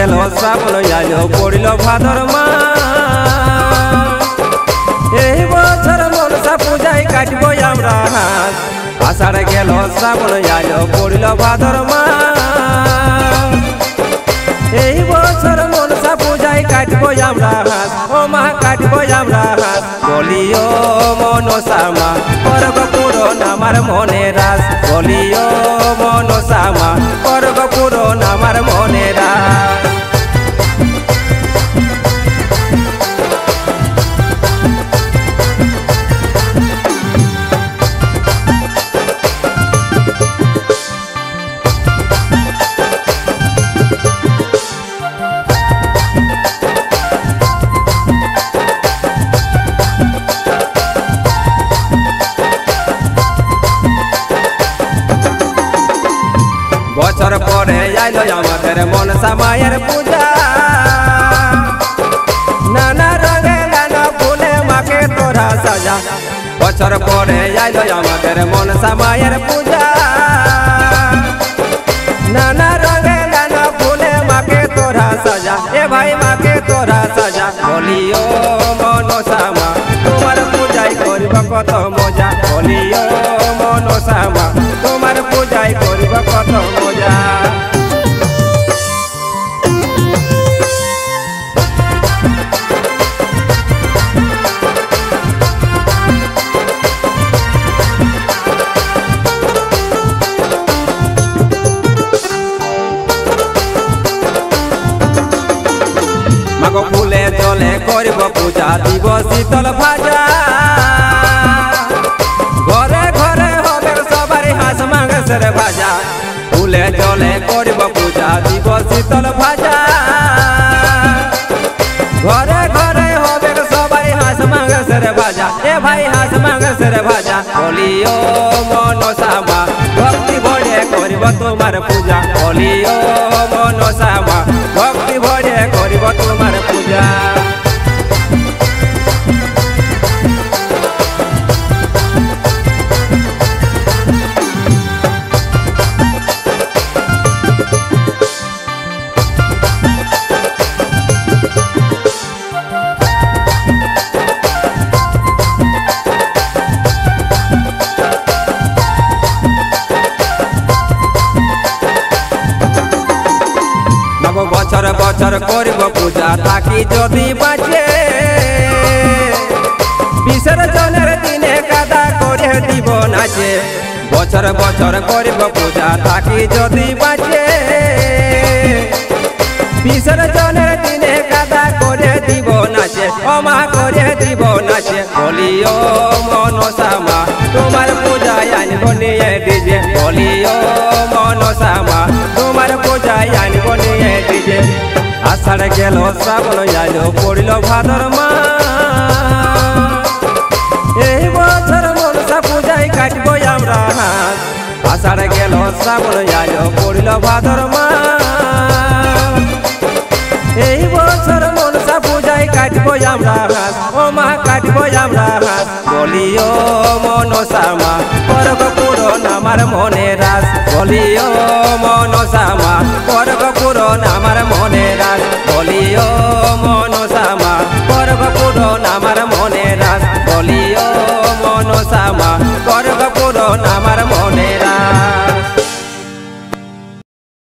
গেল শ্রাবণ আইলো পড়িল ভাদর মাস এই বছর মনসা পূজায় কাটবো আমরা হাত আষাঢ় গেল শ্রাবণ আইলো পড়িল ভাদর মাস এই বছর মনসা পূজায় কাটবো আমরা হাত ও মা কাটবো আমরা হাত বলিও মনসা মা করব পূরণ আমার মনে রাস বলিও মনসা মা করব পূরণ আমার মনে রাস বছর পরে আইলো আমাদের মনসা মায়ের পূজা নানা রঙে নানা ফুলে মাকে তোরা সাজা বছর পরে আইলো আমাদের মনসা মায়ের পূজা নানা রঙে নানা ফুলে মাকে তোরা সাজা এ ভাই মাকে তোরা সাজা বলিও মনসা মা তোমার পূজায় করিব কত মজা বলিও মনসা মা তোমার পূজায় করিব কত মজা মাগো ফুলে জলে করিব পূজা দিব শীতল ভাজা ঘরে ঘরে হবে সবার হাঁস মাংসের ভাজা ফুলে জলে করিব পূজা দিব শীতল ভাজা ঘরে ঘরে হবে সবাই হাঁস মাংসের ভাজা এ ভাই হাঁস মাংসের ভাজা বলিও মনসা মা ভক্তি ভরে করিব তোমার পূজা বলিও মনসা মা ভক্তি ভরে করিব তোমার পূজা বছর বছর করিব পূজা থাকি যদি বাঁচে বিসর্জনের দিনে কাদা করে দিব নাচে বছর বছর করিব পূজা থাকি যদি বাঁচে বিসর্জনের দিনে কাদা করে দিব নাচে অমা করে দিব নাচে বলিও মনসা মা তোমার পূজায় আনব নিয়ে ডিজে বলিও মনসা মা তোমার পূজায় আনব নিয়ে ডিজে আষাঢ় গেল শ্রাবণ আইলো পড়িল ভাদর মাস এই বছর মনসা পূজায় কাটবো আমরা হাত আষাঢ় গেল শ্রাবণ আইলো পড়িল ভাদর মাস এই বছর মনসা পূজায় কাটবো আমরা হাত ও মা কাটবো আমরা হাত বলিও মনসা মা করব পূরণ আমার মনে রাস বলিও মনসা মা করব পূরণ আমার মনে রাস বলিও